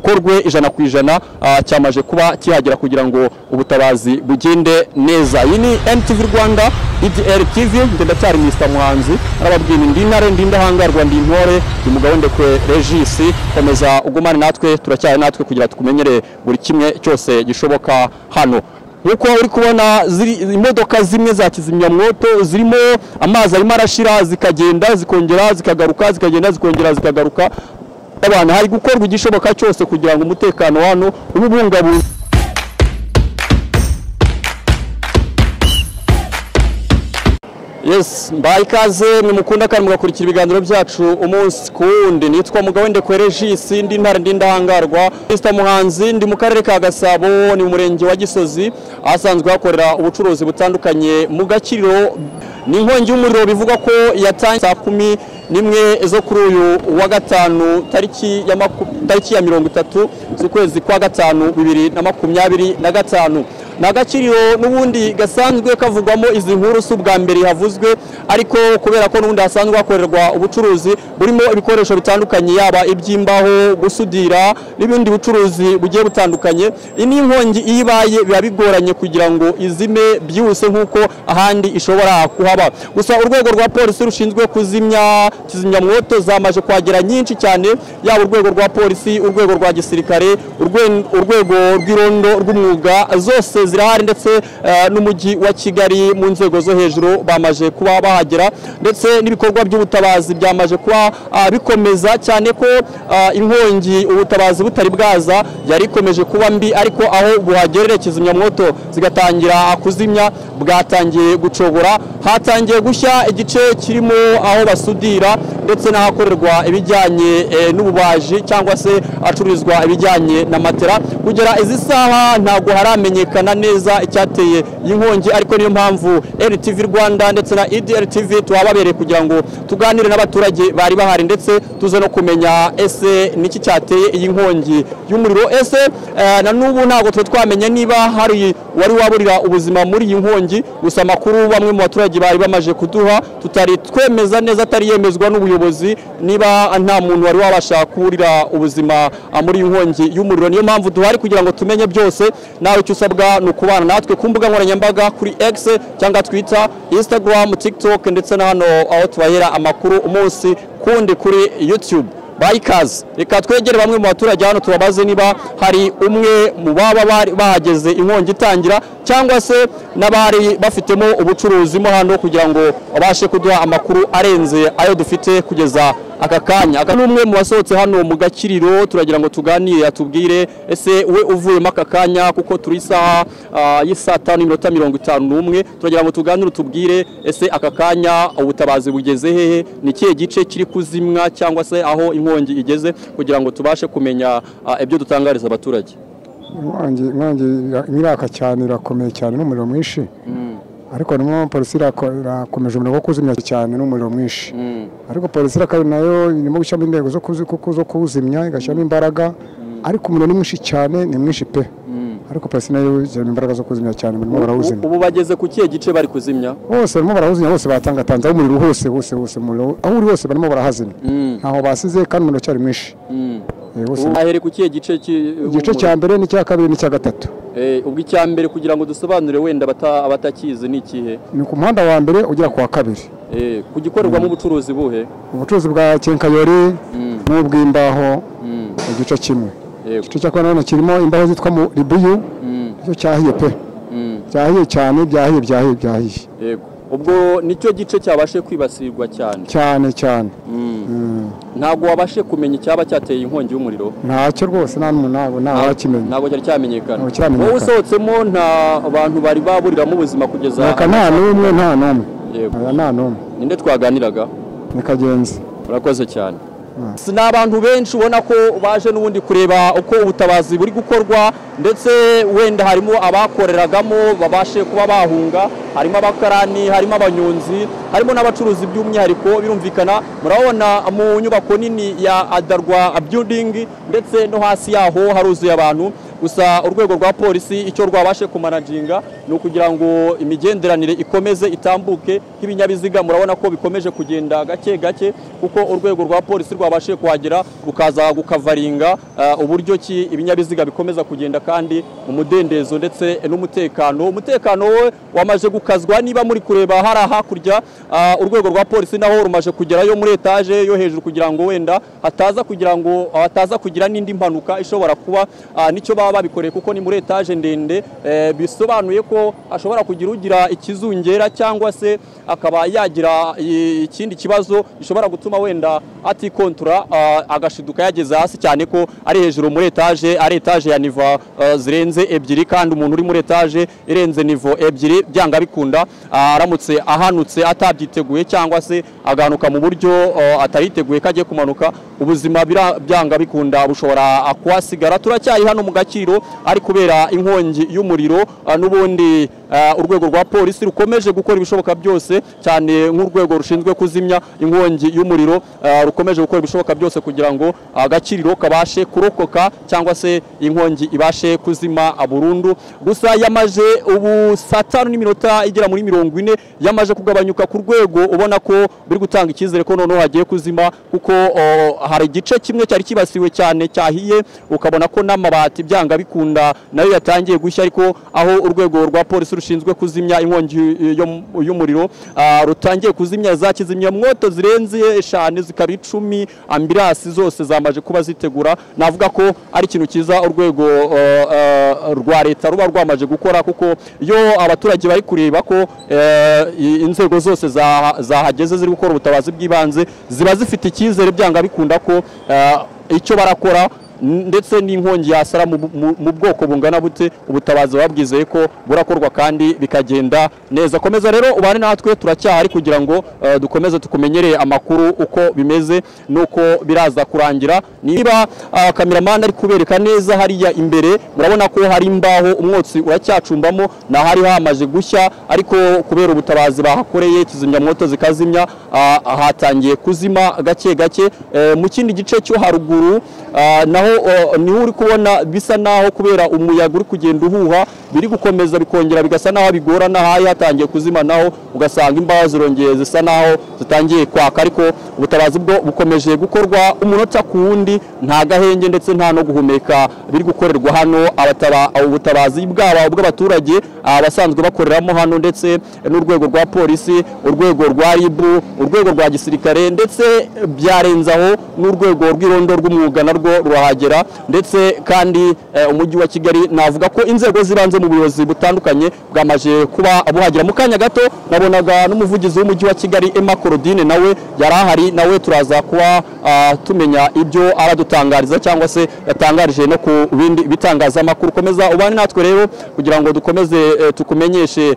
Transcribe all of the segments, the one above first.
gikorwe 100% cyamaje kuba kihagera kugira ngo ubutabazi bugende neza. Iyi ni NTV Rwanda IDR TV, ndacyari Mr Muhanzi arababwira ndi ntare ndi ndahangarwa ndi intore Mugabondekwe Regis, komeza ugumane natwe turacyari natwe kugira tukumenyere buri kimwe cyose gishoboka hano. Nkuko uri kubona imodoka zimwe za kizimyamwoto zirimo amazi arimo arashira zikagenda zikongera zikagaruka zikagenda zikongera zikagaruka. Abantu hari gukorwa igishoboka cyose kugira ngo umutekano hano ububungabunga. Yes, mbayikaze mwe mukunda kandi mugakurikira ibiganiro byacu umunsi kuwundi. Nitwa Mugabondekwe Regis, ndi ntare ndi ndahangarwa. Mr Muhanzi ndi mu karere ka Gasabo, ni umurenge wa Gisozi, asanzwe hakorera ubucuruzi butandukanye mu Gakiriro. Ni inkongi y'umuriro bivuga ko yatangiye saa 11 zo kuri uyu wa gatanu tariki ya 30 z'ukwezi kwa gatanu 2025. Nagakiriro n'ubundi gasanzwe kavugwamo izi nkuru subwa mbere havuzwe, ariko kubera ko n'ubundi hasanzwe hakorerwa ubucuruzi burimo ibikoresho bitandukanye, yaba iby'imbaho, gusudira n'ibindi bucuruzi bugiye butandukanye. Ini inkongi ibaye biba bigoranye kugira ngo izime byihuse nkuko ahandi ishobora kuhaba. Gusa urwego rwa polisi rushinzwe kizimyamwoto zamaje kwagera nyinshi cyane, yaba urwego rwa polisi, urwego rwa gisirikare, urwego rw'irondo rw'umwuga, zose zirahari, ndetse n'umujyi wa Kigali mu nzego zo hejuru bamaje kuba bahagera, ndetse n'ibikorwa by'ubutabazi byamaje kuba bikomeza cyane ko inkongi ubutabazi butari bwaza yari ikomeje kuba mbi, ariko aho buhagerere kizimyamwoto zigatangira kuzimya bwatangiye gucogora. Hatangiye gushya igice kirimo aho basudira ndetse n'ahakorerwa ibijyanye n'ububaji cyangwa se acururizwa ibijyanye na matera. Kugera izi saha ntago haramenyekana neza icyateye inkongi, ariko niyo mpamvu NTV Rwanda ndetse na IDR TV tuhababereye kugira ngo tuganire n'abaturage bari bahari, ndetse tuze no kumenya ese niki cyateye iyi nkongi y'umuriro. Ese na n'ubu ntago twamenye niba hari wari waburira ubuzima muri iyi nkongi. Gusa amakuru bamwe mu baturage bari bamaje kuduha tutari twemeza neza, atari yemezwa n'ubuyobozi, niba nta muntu wari wabasha kuburira ubuzima muri iyi nkongi y'umuriro. Niyo mpamvu duhari kugira ngo tumenye byose. Nawe icyo usabwa ni ukubana natwe ku mbuga nkoranyambaga kuri X cyangwa Twitter, Instagram, TikTok, ndetse na hano aho tubahera amakuru umunsi kundi kuri YouTube. Bayikaze, reka twegere bamwe mu baturage hano tubabaze niba hari umwe mu baba bahageze inkongi itangira, cyangwa se n'abari bafitemo ubucuruzi mo hano, kugira ngo babashe kuduha amakuru arenze ayo dufite kugeza aka kanya. Aka n'umwe mu basohotse hano mu Gakiriro, turagira ngo tuganire atubwire ese we uvuyemo aka kanya, kuko turi isaha y'isa 5:51. Turagira ngo tuganire tubwire ese aka kanya ubutabazi bugeze hehe, ni kihe gice kiri kuzimwa cyangwa se aho inkongi igeze, kugira ngo tubashe kumenya ibyo dutangariza abaturage. Inkongi iraka cyane, irakomeye cyane n'umuriro mwinshi, ariko nimo polisi irakomeje umuriro wo kuzimya cyane n'umuriro mwinshi, ariko polisi nayo irimo gushyamo intego zo kuwuzimya, igashyamo imbaraga, ariko umuriro ni mwinshi cyane, ni mwinshi pe, ariko polisi nayo ishyiramo imbaraga zo kuzimya cyane, barimo barawuzimya. Ubu bageze ku kihe gice bari kuzimya? Bose barimo barawuzimya, bose batangatanze umuriro hose umuriro aho uri hose barimo barahazimya, ntaho basize, kandi umuriro cyari mwinshi. Ahere ku kihe gice? Igice cya mbere n'icya kabiri n'icya gatatu. Ubwo icya mbere kugira ngo dusobanure wenda abatakizi ni ikihe? Ni ku muhanda wa mbere ugera kwa kabiri. Ku gikorerwamo ubucuruzi buhe? Ubucuruzi bwa kenkayori n'ubw'imbaho, igice kimwe. Igice cya kabiri kirimo imbaho zitwa ribuyu, icyo cyahiye pe, cyahiye cyane, byahiye. Yego, ubwo nicyo gice cyabashe kwibasirwa cyane. Ntabwo wabashe kumenya icyaba cyateye inkongi y'umuriro? Ntacyo rwose, ntabwo nakimenya. Ntabwo cyari cyamenyekana. Wowe usohotsemo nta abantu bari baburiramo ubuzima kugeza? Nta n'umwe. Yego, nta n'umwe. Ninde twaganiraga? Ni Kagenzi. Urakoze cyane. Ni abantu benshi ubona ko baje n'ubundi kureba uko ubutabazi buri gukorwa, ndetse wenda harimo abakoreragamo babashe kuba bahunga, harimo abakarani, harimo abanyonzi, harimo n'abacuruzi by'umwihariko. Birumvikana murabona mu nyubako nini ya Adarwa building, ndetse no hasi yaho haruzuye abantu. Gusa urwego rwa polisi icyo rwabashe kumanaginga ni ukugira ngo imigenderanire ikomeze itambuke nk'ibinyabiziga. Murabona ko bikomeje kugenda gake gake kuko urwego rwa polisi rwabashije kuhagera rukaza gukavaringa uburyo ki ibinyabiziga bikomeza kugenda kandi mu mudendezo ndetse n'umutekano. Umutekano we wamaje gukazwa, niba muri kureba hari hakurya urwego rwa polisi naho rumaje kugerayo muri etaje yo hejuru kugira ngo wenda hataza kugira n'indi mpanuka ishobora kuba nicyo baba babikoreye kuko ni muri etaje ndende, bisobanuye ko ashobora ugira ikizungera cyangwa se akaba yagira ikindi kibazo gishobora gutuma wenda atikontura agashiduka yageze hasi, cyane ko ari hejuru muri etaje, ari etaje ya nivo zirenze ebyiri, kandi umuntu uri muri etaje irenze nivo ebyiri byanga bikunda aramutse ahanutse atabyiteguye cyangwa se agahanuka mu buryo atariteguye kagiye kumanuka, ubuzima byanga bikunda bushobora kuhasigara. Turacyari hano mu Gakiro ari kubera inkongi y'umuriro, n'ubundi urwego rwa polisi rukomeje gukora ibishoboka byose, cyane nk'urwego rushinzwe kuzimya inkongi y'umuriro rukomeje gukora ibishoboka byose kugira ngo Gakiriro kabashe kurokoka cyangwa se inkongi ibashe kuzima burundu. Gusa yamaje ubu saa 5 n'iminota igera muri 40 yamaje kugabanyuka ku rwego ubona ko biri gutanga icyizere ko noneho hagiye kuzima, kuko hari igice kimwe cyari kibasiwe cyane cyahiye, ukabona ko n'amabati byanga bikunda nayo yatangiye gushya, ariko aho urwego rwa polisi rushinzwe kuzimya inkongi y'umuriro rutangiye kuzimya za kizimyamwoto zirenze 5 zikaba 10, ambulance zose zamaje kuba zitegura. Navuga ko ari ikintu cyiza urwego rwa leta ruba rwamaje gukora, kuko iyo abaturage bari kureba ko inzego zose zahageze ziri gukora ubutabazi bw'ibanze, ziba zifite icyizere byanga bikunda ko icyo barakora ndetse n'inkongi yasara mu bwoko bungana bute ubutabazi babwizeye ko burakorwa kandi bikagenda neza. Komeza rero ubane natwe, turacyahari kugira ngo dukomeze tukumenyereye amakuru uko bimeze nuko biraza kurangira. Niba cameraman ari kubereka neza hariya imbere, murabona ko hari imbaho umwotsi uracyacumbamo, na hari hamaje gushya, ariko kubera ubutabazi bahakoreye kizimyamwoto zikazimya hatangiye kuzima gake gake. Mu kindi gice cyo haruguru naho niho uri kubona bisa naho kubera umuyaga uri kugenda uhuha biri gukomeza bikongera bigasa naho bigorana, hayi hatangiye kuzima naho ugasanga imbaho zirongeye zisa naho zitangiye kwaka, ariko ubutabazi bwo bukomeje gukorwa umunota ku wundi, nta gahenge ndetse nta no guhumeka biri gukorerwa hano. Ubutabazi bw'abaturage abasanzwe bakoreramo hano, ndetse n'urwego rwa polisi, urwego rwa RIB, urwego rwa gisirikare, ndetse byarenzaho n'urwego rw'irondo rw'umwuga narwo ruhagera, ndetse kandi umujyi wa Kigali navuga ko inzego zibanze mu buyobozi butandukanye bwamaje kuba buhagira. Mu kanya gato nabonaga n'umuvugizi w'umujyi wa Kigali Emma Claudine nawe yarahari, nawe turaza kuba tumenya ibyo aradutangariza cyangwa se yatangarije no ku bindi bitangazamakuru. Komeza ubane natwe rero kugira ngo dukomeze tukumenyeshe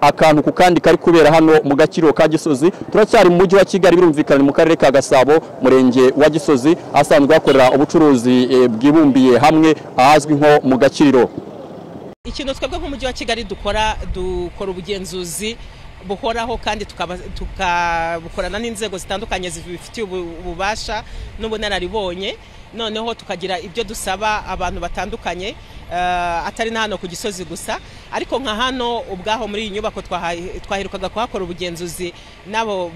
akantu ku kandi kari kubera hano mu Gakiro ka Gisozi. Turacyari mu mujyi wa Kigali, birumvikana mu karere ka Gasabo, murenge wa Gisozi, asanzwe bakorera ubucuruzi bwibumbiye hamwe ahazwi nko mu Gakiro. Ikintu twebwe nk'umujyi wa Kigali dukora ubugenzuzi buhoraho, kandi tukabukorana n'inzego zitandukanye zifitiye ububasha n'ubunararibonye, noneho tukagira ibyo dusaba abantu batandukanye, atari na hano ku Gisozi gusa, ariko nka hano ubwaho muri iyi nyubako twaherukaga kuhakora ubugenzuzi n'abo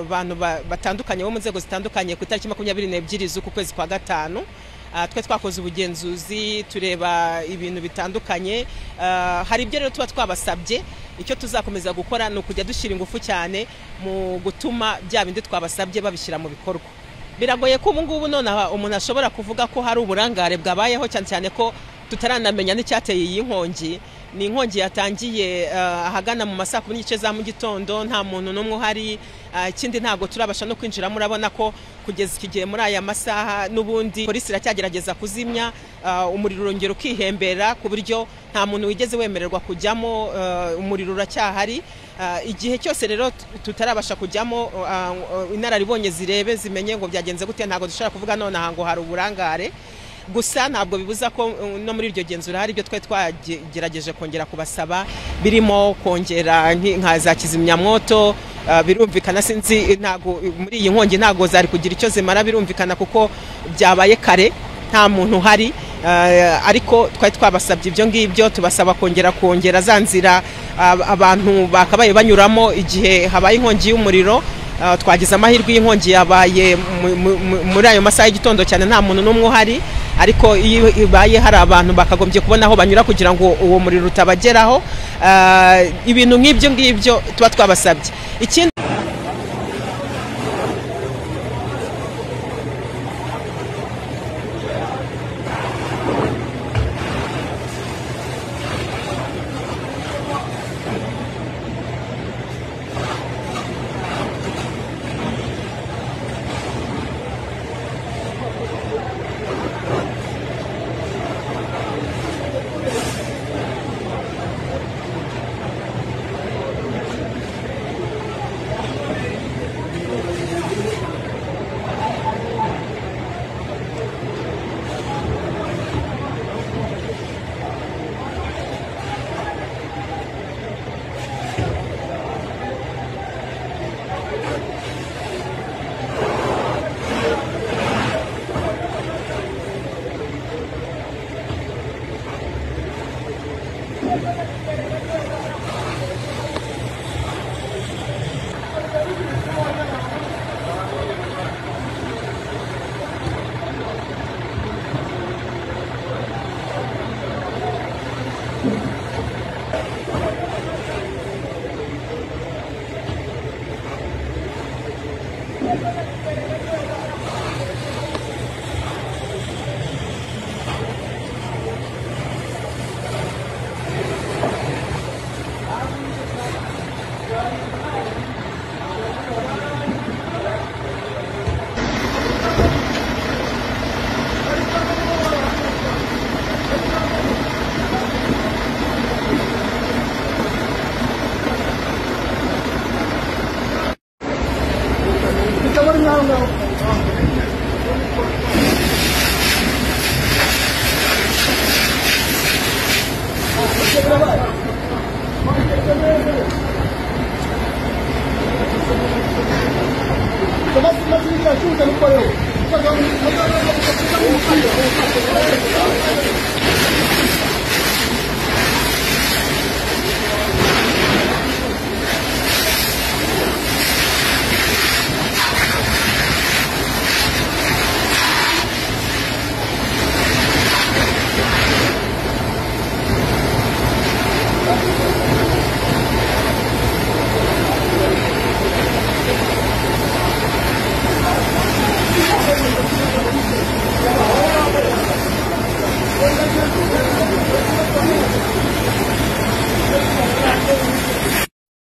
bantu batandukanye bo mu nzego zitandukanye ku itariki 22 z'uku kwezi kwa gatanu. Twe twakoze ubugenzuzi tureba ibintu bitandukanye, hari ibyo rero tuba twabasabye. Icyo tuzakomeza gukora ni ukujya dushyira ingufu cyane mu gutuma bya bindi twabasabye babishyira mu bikorwa. Biragoye ko ubu ngubu none umuntu ashobora kuvuga ko hari uburangare bwabayeho, cyane cyane ko tutaranamenya n'icyateye iyi nkongi. Ni inkongi yatangiye ahagana mu masaa 9 za mu gitondo, nta muntu n'umwe uhari. Ikindi ntago turabasha no kwinjira, murabona ko kugeza ikigihe muri aya masaha n'ubundi polisi iracyagerageza kuzimya umuriro, urongera ukihembera ku buryo nta muntu wigeze wemererwa kujyamo. Umuriro uracyahari. Igihe cyose rero tutarabasha kujyamo, inararibonye zirebe zimenye ngo byagenze gute, ntago dushobora kuvuga none aha ngo hari uburangare. Gusa ntabwo bibuza ko no muri iryo genzura hari ibyo twe twagerageje kongera kubasaba, birimo kongera nka za kizimyamwoto. Birumvikana sinzi ntago muri iyi nkongi ntago zari kugira icyo zimara, birumvikana kuko byabaye kare nta muntu hari. ariko twari twabasabye ibyo ngibyo, tubasaba kongera za nzira abantu bakabaye banyuramo igihe habaye inkongi y'umuriro. Twagize amahirwe y'inkongi yabaye muri ayo masaha y'igitondo cyane, nta muntu n'umwe uhari, ariko iyo ibaye hari abantu bakagombye kubona aho banyura kugira ngo uwo muriro utabageraho. Ibintu nk'ibyo ngibyo tuba twabasabye. Ikindi Mas